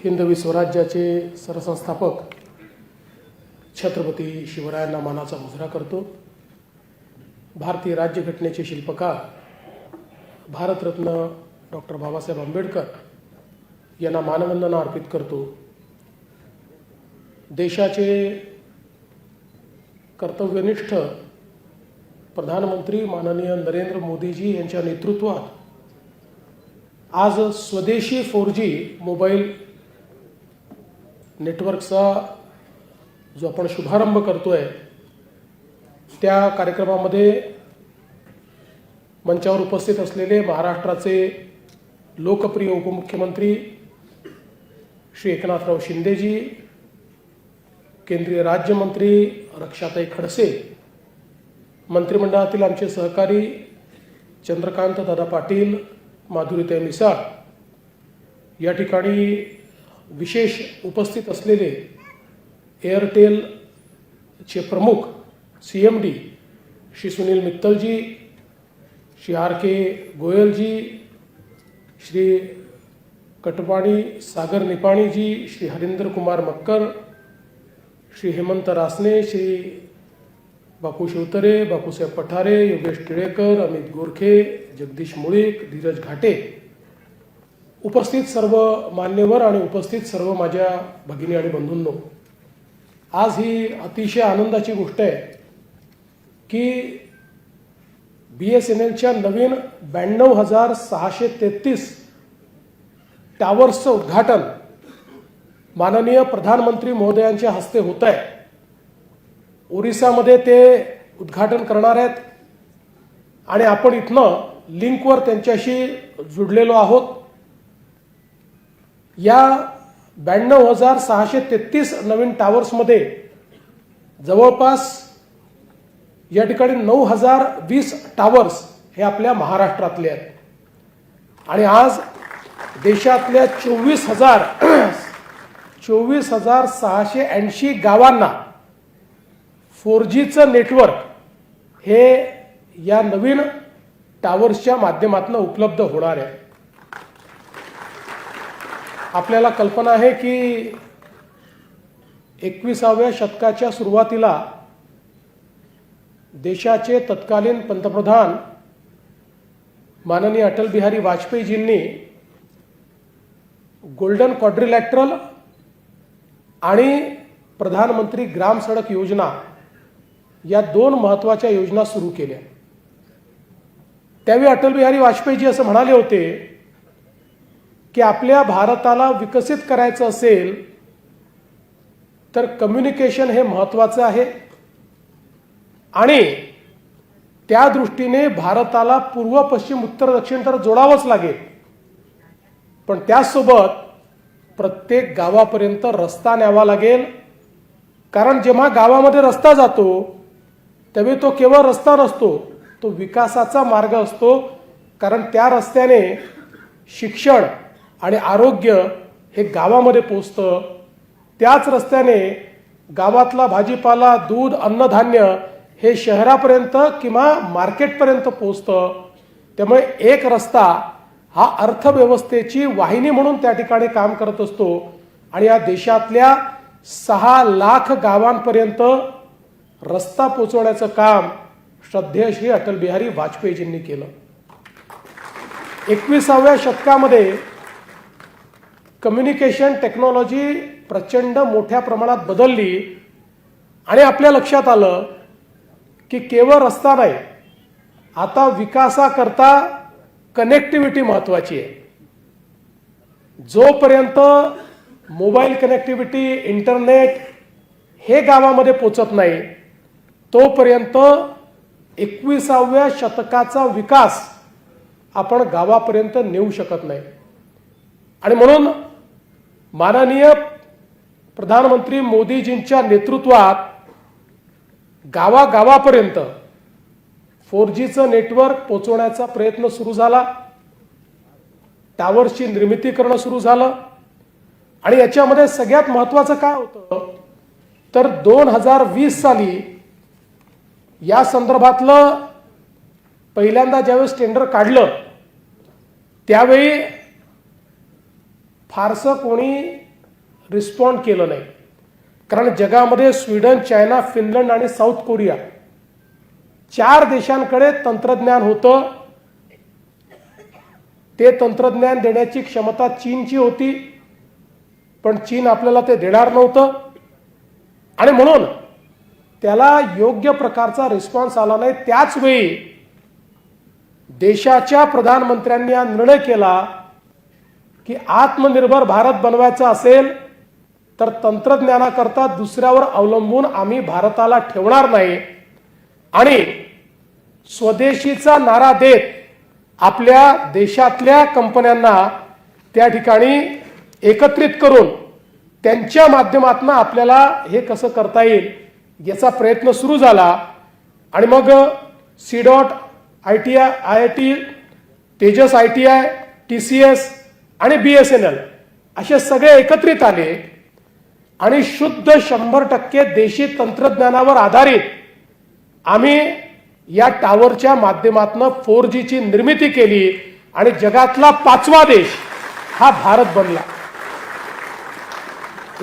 हिंदवी स्वराज्याचे सरसंस्थापक छत्रपती शिवरायांना मानाचा मुजरा करतो। भारतीय राज्यघटनेचे शिल्पकार भारतरत्न डॉक्टर बाबासाहेब आंबेडकर यांना मानवंदना अर्पित करतो। देशाचे कर्तव्यनिष्ठ प्रधानमंत्री माननीय नरेंद्र मोदीजी यांच्या नेतृत्वात आज स्वदेशी 4G मोबाईल नेटवर्कचा जो आपण शुभारंभ करतोय, त्या कार्यक्रमामध्ये मंचावर उपस्थित असलेले महाराष्ट्राचे लोकप्रिय उपमुख्यमंत्री श्री एकनाथराव शिंदेजी, केंद्रीय राज्यमंत्री रक्षाताई खडसे, मंत्रिमंडळातील आमचे सहकारी चंद्रकांत दादा पाटील, माधुरीताई मिसाळ, या ठिकाणी विशेष उपस्थित असलेले एअरटेलचे प्रमुख CMD श्री सुनील मित्तलजी, श्री RK गोयलजी, श्री कटवाणी सागर निपाणीजी, श्री हरिंदर कुमार मक्कर, श्री हेमंत रासने, श्री बापू शिवतरे, बापूसाहेब पठारे, योगेश टिळेकर, अमित गोरखे, जगदीश मुळीक, धीरज घाटे, उपस्थित सर्व मान्यवर आणि उपस्थित सर्व माझ्या भगिनी आणि बंधूंनो, आज ही अतिशय आनंदाची गोष्ट आहे की BSNLच्या नवीन 92,633 टावर्सचं उद्घाटन माननीय प्रधानमंत्री महोदयांच्या हस्ते होत आहे। ओरिसामध्ये ते उद्घाटन करणार आहेत आणि आपण इथनं लिंकवर त्यांच्याशी जुडलेलो आहोत। या 92,633 नवीन टावर्समध्ये जवळपास या ठिकाणी 9,020 टावर्स हे आपल्या महाराष्ट्रातले आहेत आणि आज देशातल्या 24,680 गावांना 4Gचं नेटवर्क हे या नवीन टावर्सच्या माध्यमातून उपलब्ध होणार आहे। आपल्याला कल्पना आहे की 21व्या शतकाच्या सुरुवातीला देशाचे तत्कालीन पंतप्रधान माननीय अटल बिहारी वाजपेयीजींनी गोल्डन क्वाड्रिलॅटरल आणि प्रधानमंत्री ग्राम सडक योजना या दोन महत्त्वाच्या योजना सुरू केल्या। त्यावेळी अटल बिहारी वाजपेयीजी असं म्हणाले होते की आपल्या भारताला विकसित करायचं असेल तर कम्युनिकेशन हे महत्त्वाचं आहे आणि त्या दृष्टीने भारताला पूर्व पश्चिम उत्तर दक्षिण तर जोडावंच लागेल, पण त्यासोबत प्रत्येक गावापर्यंत रस्ता न्यावा लागेल। कारण जेव्हा गावामध्ये रस्ता जातो त्यावेळी तो केवळ रस्ता नसतो, तो विकासाचा मार्ग असतो। कारण त्या रस्त्याने शिक्षण आणि आरोग्य हे गावामध्ये पोहोचतं, त्याच रस्त्याने गावातला भाजीपाला, दूध, अन्नधान्य हे शहरापर्यंत किंवा मार्केटपर्यंत पोहोचतं। त्यामुळे एक रस्ता हा अर्थव्यवस्थेची वाहिनी म्हणून त्या ठिकाणी काम करत असतो आणि या देशातल्या 6 लाख गावांपर्यंत रस्ता पोहोचवण्याचं काम श्रद्धेय श्री अटल बिहारी वाजपेयीजींनी केलं। 21व्या शतकामध्ये कम्युनिकेशन टेक्नॉलॉजी प्रचंड मोठ्या प्रमाणात बदलली आणि आपल्या लक्षात आलं की केवळ रस्ता नाही, आता विकासाकरता कनेक्टिव्हिटी महत्त्वाची आहे। जोपर्यंत मोबाईल कनेक्टिव्हिटी, इंटरनेट हे गावामध्ये पोचत नाही तोपर्यंत 21व्या शतकाचा विकास आपण गावापर्यंत नेऊ शकत नाही। आणि म्हणून माननीय प्रधानमंत्री मोदीजींच्या नेतृत्वात गावागावापर्यंत 4Gचं नेटवर्क पोहोचवण्याचा प्रयत्न सुरू झाला, टावर्सची निर्मिती करणं सुरू झालं आणि याच्यामध्ये सगळ्यात महत्त्वाचं काय होतं तर 2020 साली या संदर्भातलं पहिल्यांदा ज्यावेळेस टेंडर काढलं त्यावेळी फारसं कोणी रिस्पॉन्ड केलं नाही. कारण जगामध्ये स्वीडन, चायना, फिनलंड आणि साऊथ कोरिया 4 देशांकडे तंत्रज्ञान होतं. ते तंत्रज्ञान देण्याची क्षमता चीनची होती, पण चीन आपल्याला ते देणार नव्हतं आणि म्हणून त्याला योग्य प्रकारचा रिस्पॉन्स आला नाही. त्याच वेळी देशाच्या प्रधानमंत्र्यांनी हा निर्णय केला की आत्मनिर्भर भारत बनवायचा असेल तर तंत्रज्ञानाकरता दुसऱ्यावर अवलंबून आम्ही भारताला ठेवणार नाही आणि स्वदेशीचा नारा देत आपल्या देशातल्या कंपन्यांना त्या ठिकाणी एकत्रित करून त्यांच्या माध्यमातून आपल्याला हे कसं करता येईल याचा प्रयत्न सुरू झाला. आणि मग सीडॉट, ITI, IIT, Tejas ITI, TCS आणि BSNL असे सगळे एकत्रित आले आणि शुद्ध 100% देशी तंत्रज्ञानावर आधारित आम्ही या टावरच्या माध्यमातून 4G ची निर्मिती केली आणि जगातला 5वा देश हा भारत बनला.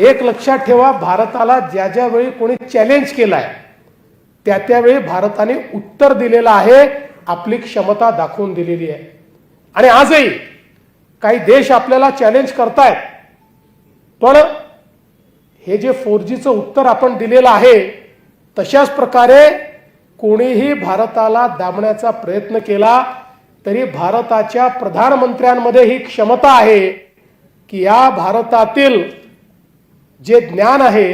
एक लक्षात ठेवा, भारताला ज्या ज्या वेळी कोणी चॅलेंज केलाय त्या त्यावेळी भारताने उत्तर दिलेलं आहे, आपली क्षमता दाखवून दिलेली आहे. आणि आजही काही देश आपल्याला चॅलेंज करतायत, पण हे जे 4Gचं उत्तर आपण दिलेलं आहे तशाच प्रकारे कोणीही भारताला दाबण्याचा प्रयत्न केला तरी भारताच्या प्रधानमंत्र्यांमध्ये ही क्षमता आहे की या भारतातील जे ज्ञान आहे,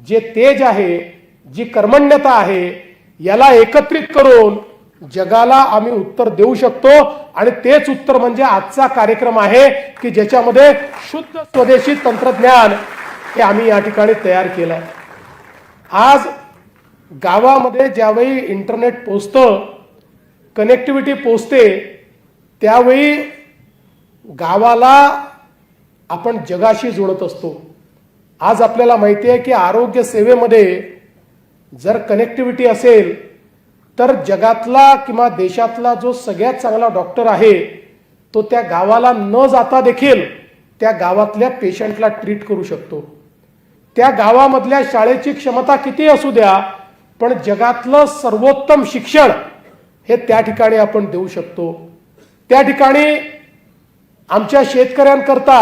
जे तेज आहे, जी कर्मण्यता आहे याला एकत्रित करून जगाला आम्ही उत्तर देऊ शकतो. आणि तेच उत्तर म्हणजे आजचा कार्यक्रम आहे की ज्याच्यामध्ये शुद्ध स्वदेशी तंत्रज्ञान हे आम्ही या ठिकाणी तयार केलं आहे. आज गावामध्ये ज्यावेळी इंटरनेट पोहोचतं, कनेक्टिव्हिटी पोहोचते, त्यावेळी गावाला आपण जगाशी जोडत असतो. आज आपल्याला माहिती आहे की आरोग्य सेवेमध्ये जर कनेक्टिव्हिटी असेल तर जगातला किंवा देशातला जो सगळ्यात चांगला डॉक्टर आहे तो त्या गावाला न जाता देखील त्या गावातल्या पेशंटला ट्रीट करू शकतो. त्या गावामधल्या शाळेची क्षमता किती असू द्या, पण जगातलं सर्वोत्तम शिक्षण हे त्या ठिकाणी आपण देऊ शकतो. त्या ठिकाणी आमच्या शेतकऱ्यांकरता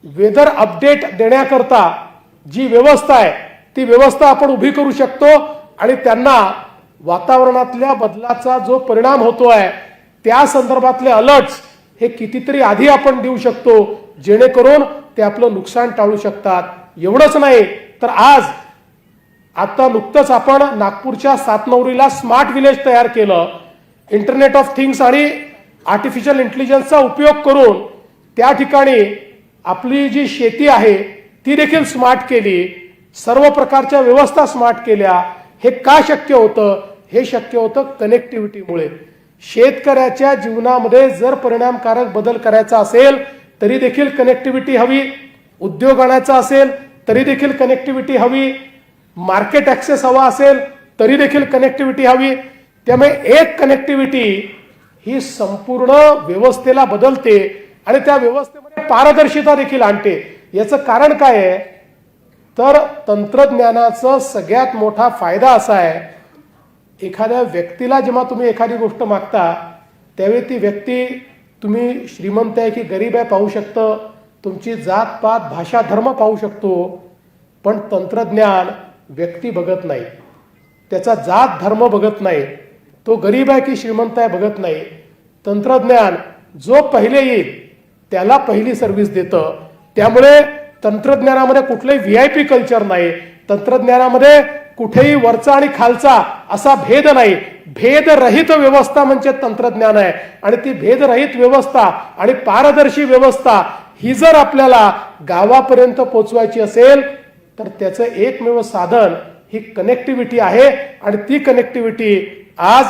वेदर अपडेट देण्याकरता जी व्यवस्था आहे ती व्यवस्था आपण उभी करू शकतो आणि त्यांना वातावरणातल्या बदलाचा जो परिणाम होतोय त्या संदर्भातले अलर्ट्स हे कितीतरी आधी आपण देऊ शकतो, जेणेकरून ते आपलं नुकसान टाळू शकतात. एवढंच नाही तर आज आता नुकतंच आपण नागपूरच्या सातनवरीला स्मार्ट विलेज तयार केलं. इंटरनेट ऑफ थिंग्स आणि आर्टिफिशियल इंटेलिजन्सचा उपयोग करून त्या ठिकाणी आपली जी शेती आहे ती देखील स्मार्ट केली, सर्व प्रकारच्या व्यवस्था स्मार्ट केल्या. हे का शक्य होतं? हे शक्य होतं कनेक्टिव्हिटीमुळे. शेतकऱ्याच्या जीवनामध्ये जर परिणामकारक बदल करायचा असेल तरी देखील कनेक्टिव्हिटी हवी, उद्योग आणायचा असेल तरी देखील कनेक्टिव्हिटी हवी, मार्केट ऍक्सेस हवा असेल तरी देखील कनेक्टिव्हिटी हवी. त्यामुळे एक कनेक्टिव्हिटी ही संपूर्ण व्यवस्थेला बदलते आणि त्या व्यवस्थेमध्ये पारदर्शिता देखील आणते. याचं कारण काय आहे तर तंत्रज्ञानाचा सगळ्यात मोठा फायदा असा आहे, एखाद्या व्यक्तीला जेव्हा तुम्ही एखादी गोष्ट मागता त्यावेळी ती व्यक्ती तुम्ही श्रीमंत आहे की गरीब आहे पाहू शकतं, तुमची जात पात भाषा धर्म पाहू शकतो, पण तंत्रज्ञान व्यक्ती बघत नाही, त्याचा जात धर्म बघत नाही, तो गरीब आहे की श्रीमंत आहे बघत नाही. तंत्रज्ञान जो पहिले येईल त्याला पहिली सर्व्हिस देतं. त्यामुळे तंत्रज्ञानामध्ये कुठलंही VIP कल्चर नाही, तंत्रज्ञानामध्ये कुठेही वरचा आणि खालचा असा भेद नाही. भेदरहित व्यवस्था म्हणजे तंत्रज्ञान आहे आणि ती भेदरहित व्यवस्था आणि पारदर्शी व्यवस्था ही जर आपल्याला गावापर्यंत पोहोचवायची असेल तर त्याचं एकमेव साधन ही कनेक्टिव्हिटी आहे आणि ती कनेक्टिव्हिटी आज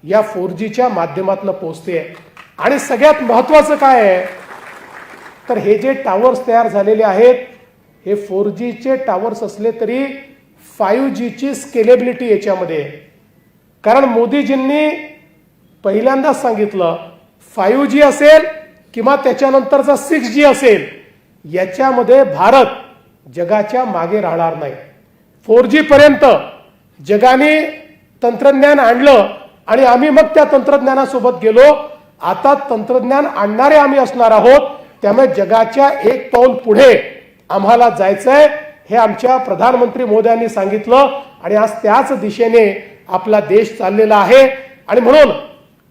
या 4Gच्या माध्यमातून पोहोचते. आणि सगळ्यात महत्वाचं काय आहे तर हे जे टावर्स तयार झालेले आहेत हे 4Gचे टावर्स असले तरी 5Gची स्केलेबिलिटी याच्यामध्ये आहे. कारण मोदीजींनी पहिल्यांदाच सांगितलं 5G असेल किंवा त्याच्यानंतरचा 6G असेल याच्यामध्ये भारत जगाच्या मागे राहणार नाही. 4G पर्यंत जगाने तंत्रज्ञान आणलं आणि आम्ही मग त्या तंत्रज्ञानासोबत गेलो. आता तंत्रज्ञान आणणारे आम्ही असणार आहोत. त्यामुळे जगाच्या एक पाऊल पुढे आम्हाला जायचंय हे आमच्या प्रधानमंत्री मोदयांनी सांगितलं आणि आज त्याच दिशेने आपला देश चाललेला आहे. आणि म्हणून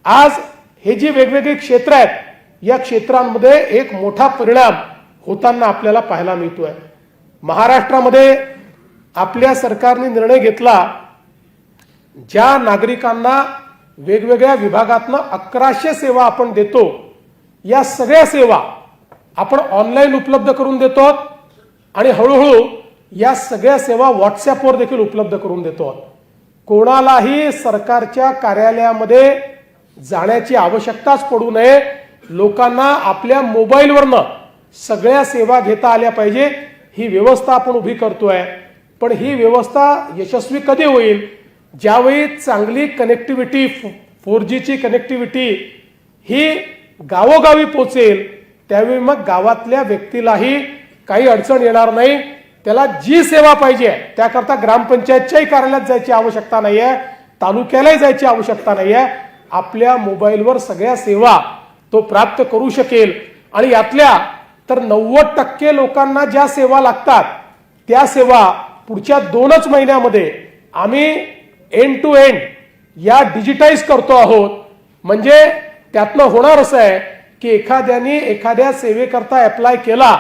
आज हे जी वेगवेगळी क्षेत्र आहेत या क्षेत्रांमध्ये एक मोठा परिणाम होताना आपल्याला पाहायला मिळतोय. महाराष्ट्रामध्ये आपल्या सरकारने निर्णय घेतला, ज्या नागरिकांना वेगवेगळ्या विभागातनं 1100 सेवा आपण देतो, या सगळ्या सेवा आपण ऑनलाईन उपलब्ध करून देतो आणि हळूहळू या सगळ्या सेवा व्हॉट्सॲपवर देखील उपलब्ध करून देतो. कोणालाही सरकारच्या कार्यालयामध्ये जाण्याची आवश्यकताच पडू नये. लोकांना आपल्या मोबाईलवरनं सगळ्या सेवा घेता आल्या पाहिजे, ही व्यवस्था आपण उभी करतोय. पण ही व्यवस्था यशस्वी कधी होईल? ज्यावेळी चांगली कनेक्टिव्हिटी 4Gची कनेक्टिव्हिटी ही गावोगावी पोचेल, त्यावेळी मग गावातल्या व्यक्तीलाही काही अडचण येणार नाही. त्याला जी सेवा पाहिजे त्याकरता ग्रामपंचायतच्याही कार्यालयात जायची आवश्यकता नाहीये, तालुक्यालाही जायची आवश्यकता नाहीये. आपल्या मोबाईलवर सगळ्या सेवा तो प्राप्त करू शकेल. आणि यातल्या तर 90% लोकांना ज्या सेवा लागतात त्या सेवा पुढच्या 2च महिन्यामध्ये आम्ही एंड टू एंड या डिजिटाइज करतो आहोत. म्हणजे त्यातनं होणार असं आहे की एखाद्याने एखाद्या सेवेकरता अप्लाय केला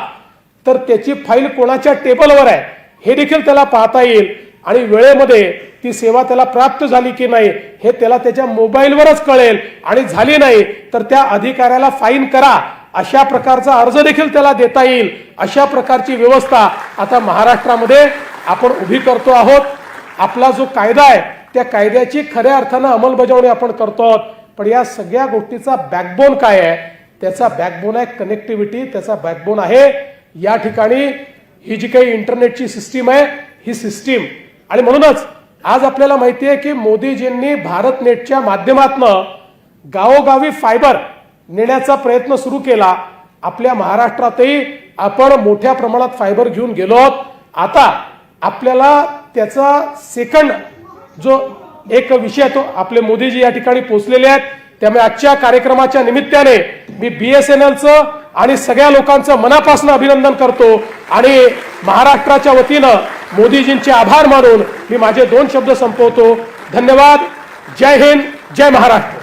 तर त्याची फाईल कोणाच्या टेबलवर आहे हे देखील त्याला पाहता येईल आणि वेळेमध्ये ती सेवा त्याला प्राप्त झाली की नाही हे त्याला त्याच्या मोबाईलवरच कळेल. आणि झाली नाही तर त्या अधिकाऱ्याला फाईन करा अशा प्रकारचा अर्ज देखील त्याला देता येईल. अशा प्रकारची व्यवस्था आता महाराष्ट्रामध्ये आपण उभी करतो आहोत. आपला जो कायदा आहे त्या कायद्याची खऱ्या अर्थानं अंमलबजावणी आपण करतो आहोत. पण या सगळ्या गोष्टीचा बॅकबोन काय आहे? त्याचा बॅकबोन आहे कनेक्टिव्हिटी. त्याचा बॅकबोन आहे या ठिकाणी ही जी काही इंटरनेटची सिस्टीम आहे ही सिस्टीम. आणि म्हणूनच आज आपल्याला माहिती आहे की मोदीजींनी भारत नेटच्या माध्यमातून गावोगावी फायबर नेण्याचा प्रयत्न सुरू केला. आपल्या महाराष्ट्रातही आपण मोठ्या प्रमाणात फायबर घेऊन गेलो आहोत. आता आपल्याला त्याचा सेकंड जो एक विषय तो आपले मोदीजी या ठिकाणी पोहोचलेले आहेत. त्यामुळे आजच्या कार्यक्रमाच्या निमित्ताने मी BSNLचं आणि सगळ्या लोकांचं मनापासून अभिनंदन करतो आणि महाराष्ट्राच्या वतीनं मोदीजींचे आभार मानून मी माझे 2 शब्द संपवतो. धन्यवाद. जय हिंद, जय महाराष्ट्र.